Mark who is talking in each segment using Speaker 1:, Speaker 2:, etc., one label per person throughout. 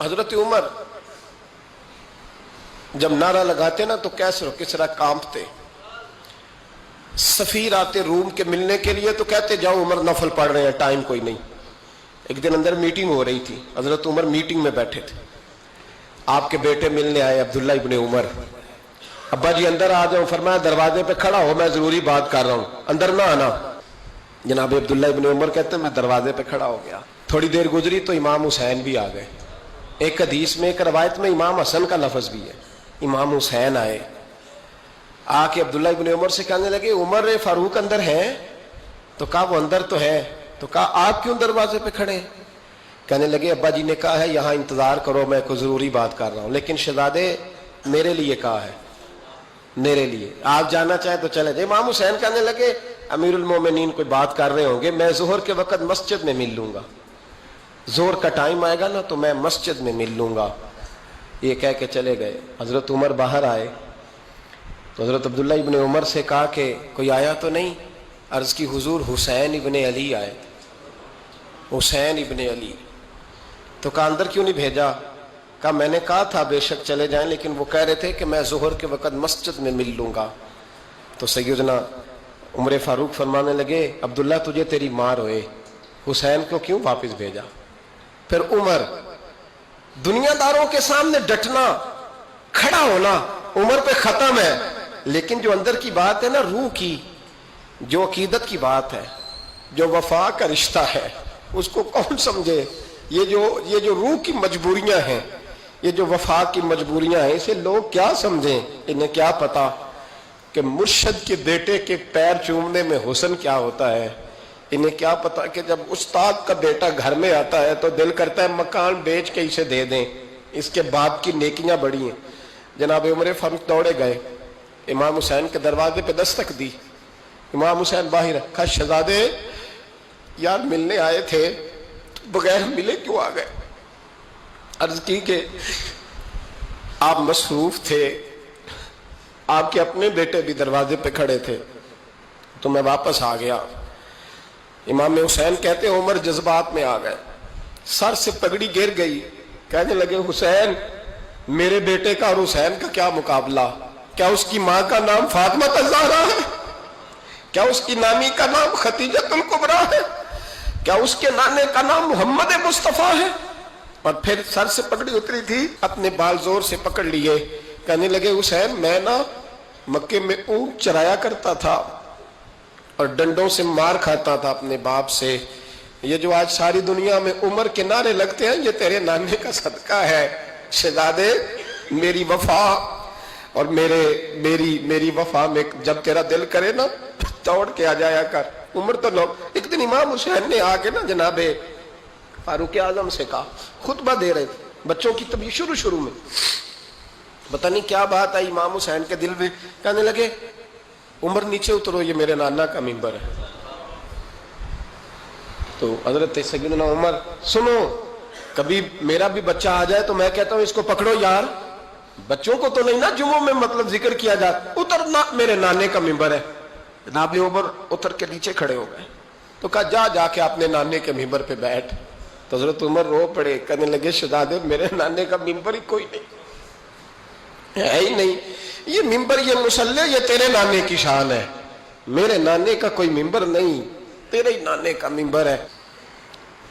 Speaker 1: حضرت عمر جب نعرہ لگاتے نا تو کیسر و کسرا کانپتے. سفیر آتے روم کے ملنے کے لیے تو کہتے جاؤ عمر نفل پڑھ رہے ہیں، ٹائم کوئی نہیں. ایک دن اندر میٹنگ ہو رہی تھی، حضرت عمر میٹنگ میں بیٹھے تھے. آپ کے بیٹے ملنے آئے عبداللہ ابن عمر. ابا جی اندر آ جاؤ. فرمایا دروازے پہ کھڑا ہو، میں ضروری بات کر رہا ہوں، اندر نہ آنا. جناب عبداللہ ابن عمر کہتے ہیں میں دروازے پہ کھڑا ہو گیا. تھوڑی دیر گزری تو امام حسین بھی آ گئے. ایک حدیث میں، ایک روایت میں امام حسن کا لفظ بھی ہے. امام حسین آئے، آ کے عبداللہ ابن عمر سے کہنے لگے عمر فاروق اندر ہے؟ تو کہا وہ اندر تو ہے. تو کہا آپ کیوں دروازے پہ کھڑے ہیں؟ کہنے لگے ابا جی نے کہا ہے یہاں انتظار کرو، میں کوئی ضروری بات کر رہا ہوں. لیکن شہزادے میرے لیے کہا ہے، میرے لیے آپ جانا چاہیں تو چلے جائیں. امام حسین کہنے لگے امیر المومنین کوئی بات کر رہے ہوں گے، میں ظہر کے وقت مسجد میں مل لوں گا، ظہر کا ٹائم آئے گا نا تو میں مسجد میں مل لوں گا. یہ کہہ کے چلے گئے. حضرت عمر باہر آئے تو حضرت عبداللہ ابن عمر سے کہا کہ کوئی آیا تو نہیں؟ عرض کی حضور حسین ابن علی آئے. حسین ابن علی. تو کہا اندر کیوں نہیں بھیجا؟ کہا میں نے کہا تھا بے شک چلے جائیں، لیکن وہ کہہ رہے تھے کہ میں ظہر کے وقت مسجد میں مل لوں گا. تو سیدنا عمر فاروق فرمانے لگے عبداللہ تجھے تیری مار ہوئے، حسین کو کیوں واپس بھیجا؟ پھر عمر دنیا داروں کے سامنے ڈٹنا، کھڑا ہونا عمر پہ ختم ہے، لیکن جو اندر کی بات ہے نا، روح کی، جو عقیدت کی بات ہے، جو وفا کا رشتہ ہے، اس کو کون سمجھے؟ یہ جو روح کی مجبوریاں ہیں، یہ جو وفا کی مجبوریاں ہیں، اسے لوگ کیا سمجھیں؟ انہیں کیا پتا کہ مرشد کے بیٹے کے پیر چومنے میں حسن کیا ہوتا ہے. انہیں کیا پتا کہ جب استاد کا بیٹا گھر میں آتا ہے تو دل کرتا ہے مکان بیچ کے اسے دے دیں، اس کے باپ کی نیکیاں بڑی ہیں. جناب عمر فاروق دوڑے گئے، امام حسین کے دروازے پہ دستک دی. امام حسین باہر. کہا شہزادے یار ملنے آئے تھے، بغیر ملے کیوں آ گئے؟ عرض کی کہ آپ مصروف تھے، آپ کے اپنے بیٹے بھی دروازے پہ کھڑے تھے تو میں واپس آ گیا. امام حسین کہتے ہیں عمر جذبات میں آ گئے، سر سے پگڑی گر گئی. کہنے لگے حسین میرے بیٹے کا اور حسین کا کیا مقابلہ؟ کیا اس کی ماں کا نام فاطمہ الزہرا ہے؟ کیا اس کی نانی کا نام خدیجہ الکبریٰ ہے؟ کیا اس کے نانے کا نام محمد مصطفیٰ ہے؟ اور پھر سر سے پگڑی اتری تھی، اپنے بال زور سے پکڑ لیے. کہنے لگے حسین میں نا مکے میں اونٹ چرایا کرتا تھا اور ڈنڈوں سے مار کھاتا تھا اپنے باپ سے. یہ جو آج ساری دنیا میں عمر کے نعرے لگتے ہیں، یہ تیرے نانے کا صدقہ ہے. شہزادے میری وفا اور میری وفا میں جب تیرا دل کرے نا دوڑ کے آ جایا کر. عمر تو لوگ. ایک دن امام حسین نے آ کے نا جناب فاروق اعظم سے کہا، خطبہ دے رہے تھے بچوں کی طبیعت شروع میں، پتہ نہیں کیا بات آئی امام حسین کے دل میں. کہنے لگے عمر نیچے اترو، یہ میرے نانا کا منبر ہے. تو حضرت سیدنا عمر سنو، کبھی میرا بھی بچہ آ جائے تو میں کہتا ہوں اس کو پکڑو یار، بچوں کو تو نہیں نا جمعوں میں مطلب ذکر کیا جاتا، اترنا میرے نانے کا منبر ہے. جناب عمر اتر کے نیچے کھڑے ہو گئے. تو کہا جا کے اپنے نانے کے منبر پہ بیٹھ. تو حضرت عمر رو پڑے. کہنے لگے شہزادے میرے نانے کا منبر ہی کوئی نہیں ہے ہی نہیں، یہ منبر یہ مصلی یہ تیرے نانے کی شان ہے، میرے نانے کا کوئی منبر نہیں، تیرے ہی نانے کا منبر ہے.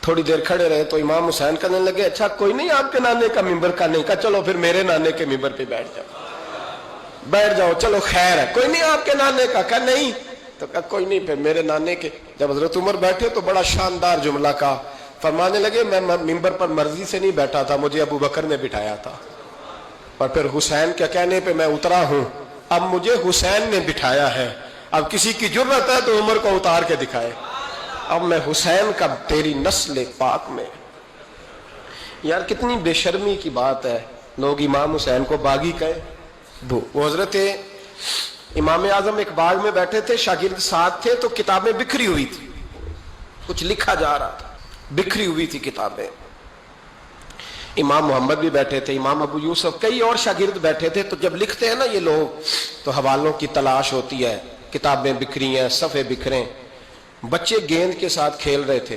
Speaker 1: تھوڑی دیر کھڑے رہے تو امام حسین کہنے لگے اچھا کوئی نہیں آپ کے نانے کا منبر کا نہیں؟ کہا چلو پھر میرے نانے کے منبر پہ بیٹھ جاؤ چلو خیر ہے. کوئی نہیں آپ کے نانے کا؟ کہا نہیں. تو کہا کوئی نہیں پھر میرے نانے کے. جب حضرت عمر بیٹھے تو بڑا شاندار جملہ کہا. فرمانے لگے میں منبر پر مرضی سے نہیں بیٹھا تھا، مجھے ابو بکر نے بٹھایا تھا، اور پھر حسین کے کہنے پہ میں اترا ہوں، اب مجھے حسین نے بٹھایا ہے. اب کسی کی جرت ہے تو عمر کو اتار کے دکھائے، اب میں حسین کا تیری نسل پاک میں. یار کتنی بے شرمی کی بات ہے، لوگ امام حسین کو باغی کہے. وہ حضرت امام اعظم ایک باغ میں بیٹھے تھے، شاگرد ساتھ تھے، تو کتابیں بکھری ہوئی تھی، کچھ لکھا جا رہا تھا، بکھری ہوئی تھی کتابیں. امام محمد بھی بیٹھے تھے، امام ابو یوسف، کئی اور شاگرد بیٹھے تھے. تو جب لکھتے ہیں نا یہ لوگ تو حوالوں کی تلاش ہوتی ہے، کتابیں بکھری ہیں، صفحے بکھرے. بچے گیند کے ساتھ کھیل رہے تھے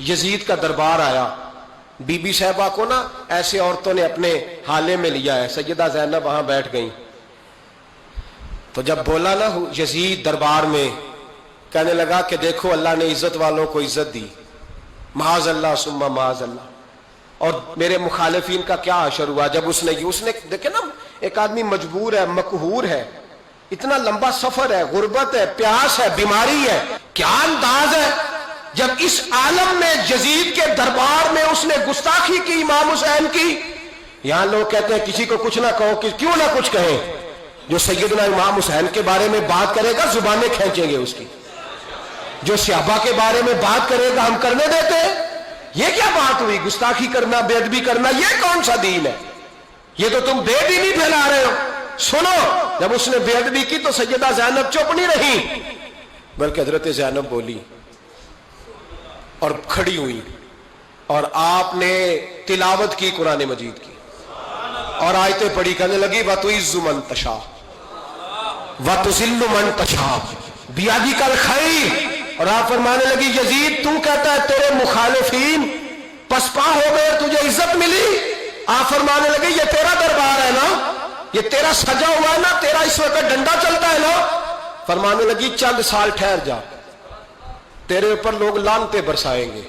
Speaker 1: یزید کا دربار آیا، بی بی صاحبہ کو نا ایسے عورتوں نے اپنے حالے میں لیا ہے، سیدہ زینب وہاں بیٹھ گئیں، تو جب بولا نا یزید دربار میں، کہنے لگا کہ دیکھو اللہ نے عزت والوں کو عزت دی، معاذ اللہ ثم معاذ اللہ، اور میرے مخالفین کا کیا حشر ہوا جب اس نے دیکھیں نا، ایک آدمی مجبور ہے، مقہور ہے، اتنا لمبا سفر ہے، غربت ہے، پیاس ہے، بیماری ہے، کیا انداز ہے جب اس عالم میں یزید کے دربار میں اس نے گستاخی کی امام حسین کی۔ یہاں لوگ کہتے ہیں کسی کو کچھ نہ کہو، کیوں نہ کچھ کہیں، جو سیدنا امام حسین کے بارے میں بات کرے گا زبانیں کھینچیں گے اس کی، جو صحابہ کے بارے میں بات کرے گا ہم کرنے دیتے ہیں؟ یہ کیا بات ہوئی؟ گستاخی کرنا، بے ادبی کرنا، یہ کون سا دین ہے؟ یہ تو تم بے دینی پھیلا رہے ہو۔ سنو، جب اس نے بے ادبی کی تو سیدہ زینب چپ نہیں رہی، بلکہ حضرت زینب بولی اور کھڑی ہوئی، اور آپ نے تلاوت کی قرآن مجید کی اور آیتیں پڑھی، کہنے لگی وَتُعِزُّ مَن تَشَاءُ وَتُذِلُّ مَن تَشَاءُ بِیَدِکَ الْخَیْرُ، اور آپ فرمانے لگی یزید تو کہتا ہے تیرے مخالفین پسپا ہو گئے، تجھے عزت ملی؟ آپ فرمانے لگے یہ تیرا دربار ہے نا، یہ تیرا سجا ہوا ہے نا، تیرا اس وقت ڈنڈا چلتا ہے نا۔ فرمانے لگی چند سال ٹھہر جا، تیرے اوپر لوگ لعنتیں برسائیں گے،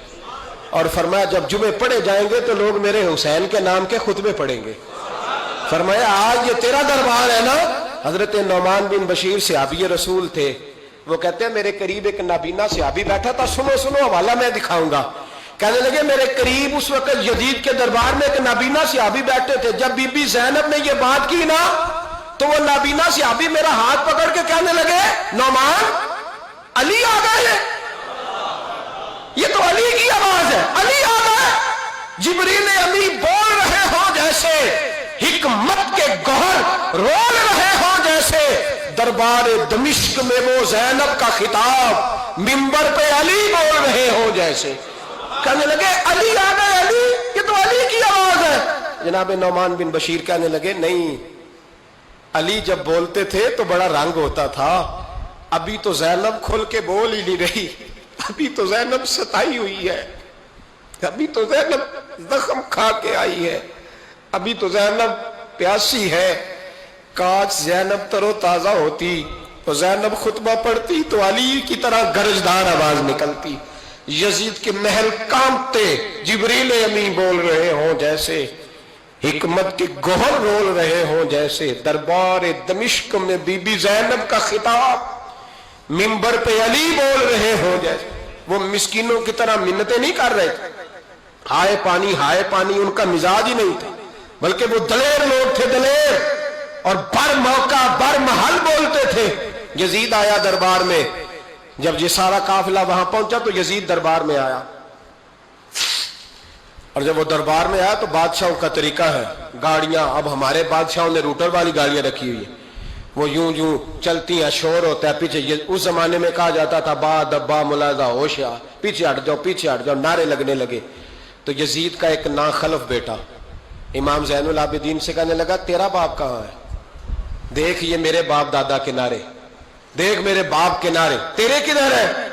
Speaker 1: اور فرمایا جب جمعے پڑھے جائیں گے تو لوگ میرے حسین کے نام کے خطبے پڑھیں گے۔ فرمایا آج یہ تیرا دربار ہے نا۔ حضرت نعمان بن بشیر صحابی رسول تھے، وہ کہتے ہیں میرے قریب ایک نابینا صحابی بیٹھا تھا، سنو سنو حوالہ میں دکھاؤں گا، کہنے لگے میرے قریب اس وقت یزید کے دربار میں ایک نابینا صحابی بیٹھے تھے، جب بی بی زینب نے یہ بات کی نا تو وہ نابینا صحابی میرا ہاتھ پکڑ کے کہنے لگے نعمان علی آ گئے، یہ تو علی کی آواز ہے، علی آ گئے، جبریل امی بول رہے ہوں جیسے، حکمت کے گوہر رول رہے ہوں جیسے، دربار دمشق میں وہ زینب کا خطاب منبر پہ علی بول رہے ہوں جیسے، کہنے لگے علی آ گئے، علی، یہ تو علی کی آواز ہے۔ جناب نعمان بن بشیر کہنے لگے نہیں، علی جب بولتے تھے تو بڑا رنگ ہوتا تھا، ابھی تو زینب کھل کے بول ہی نہیں رہی، ابھی تو زینب ستائی ہوئی ہے، ابھی تو زینب زخم کھا کے آئی ہے، ابھی تو زینب پیاسی ہے، کاش زینب تر و تازہ ہوتی تو زینب خطبہ پڑھتی تو علی کی طرح گرجدار آواز نکلتی، یزید کے محل کانپتے، جبریل امی بول رہے ہوں جیسے، حکمت کے گوہر رول رہے ہوں جیسے، دربار دمشق میں بی بی زینب کا خطاب منبر پہ علی بول رہے ہوں جیسے۔ وہ مسکینوں کی طرح منتیں نہیں کر رہے تھے، ہائے پانی ان کا مزاج ہی نہیں تھا، بلکہ وہ دلیر لوگ تھے، دلیر، اور بر موقع بر محل بولتے تھے۔ یزید آیا دربار میں، جب یہ سارا قافلہ وہاں پہنچا تو یزید دربار میں آیا، اور جب وہ دربار میں آیا تو بادشاہوں کا طریقہ ہے، گاڑیاں، اب ہمارے بادشاہوں نے روٹر والی گاڑیاں رکھی ہوئی ہیں، وہ یوں چلتی ہیں، شور ہوتا ہے پیچھے، اس زمانے میں کہا جاتا تھا با دبا ملاحظہ ہوشیار، پیچھے ہٹ جاؤ، نعرے لگنے لگے۔ تو یزید کا ایک ناخلف بیٹا امام زین العابدین سے کہنے لگا تیرا باپ کہاں ہے؟ دیکھ یہ میرے باپ دادا کے نعرے، دیکھ میرے باپ کے نعرے، تیرے کدھر ہے؟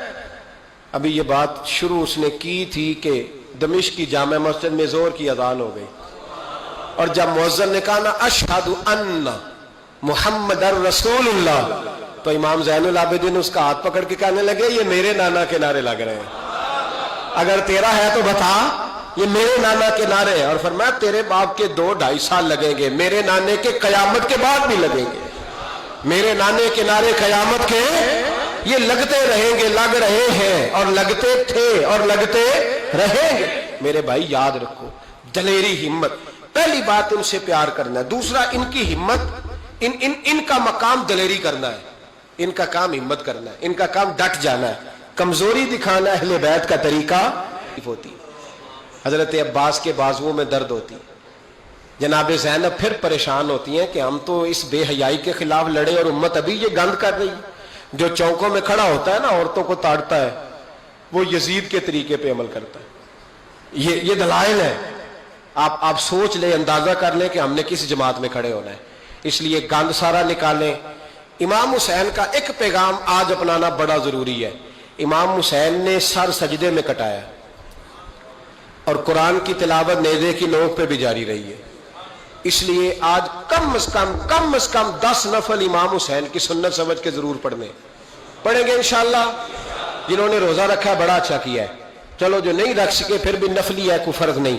Speaker 1: ابھی یہ بات شروع اس نے کی تھی کہ دمشق کی جامع مسجد میں زور کی اذان ہو گئی، اور جب مؤذن نے کہا نا اشہد ان محمد رسول اللہ، تو امام زین العابدین اس کا ہاتھ پکڑ کے کہنے لگے یہ میرے نانا کے نعرے لگ رہے ہیں، اگر تیرا ہے تو بتا، یہ میرے نانا کے نعرے ہیں۔ اور فرمایا تیرے باپ کے 2-2.5 سال لگیں گے، میرے نانے کے قیامت کے بعد بھی لگیں گے، میرے نانے کے نعرے قیامت کے یہ لگتے رہیں گے، لگ رہے ہیں اور لگتے تھے اور لگتے رہیں گے۔ میرے بھائی یاد رکھو، دلیری، ہمت، پہلی بات ان سے پیار کرنا ہے، دوسرا ان کی ہمت، ان کا مقام دلیری کرنا ہے، ان کا کام ہمت کرنا ہے، ان کا کام ڈٹ جانا ہے، کمزوری دکھانا اہل بیت کا طریقہ ہوتی۔ حضرت عباس کے بازوؤں میں درد ہوتی، جناب زینب پھر پریشان ہوتی ہیں کہ ہم تو اس بے حیائی کے خلاف لڑے اور امت ابھی یہ گند کر رہی ہے۔ جو چوکوں میں کھڑا ہوتا ہے نا عورتوں کو تاڑتا ہے، وہ یزید کے طریقے پہ عمل کرتا ہے۔ یہ دلائل ہے، آپ سوچ لیں، اندازہ کر لیں کہ ہم نے کس جماعت میں کھڑے ہونا ہے، اس لیے گند سارا نکالیں۔ امام حسین کا ایک پیغام آج اپنانا بڑا ضروری ہے۔ امام حسین نے سر سجدے میں کٹایا، اور قرآن کی تلاوت نیزے کی نوک پہ بھی جاری رہی ہے. اس لیے آج کم از کم 10 نفل امام حسین کی سنت سمجھ کے ضرور پڑھیں گے انشاءاللہ. جنہوں نے روزہ رکھا ہے بڑا اچھا کیا ہے. چلو جو نہیں رکھ سکے پھر بھی نفلی ہے، کوئی فرض نہیں.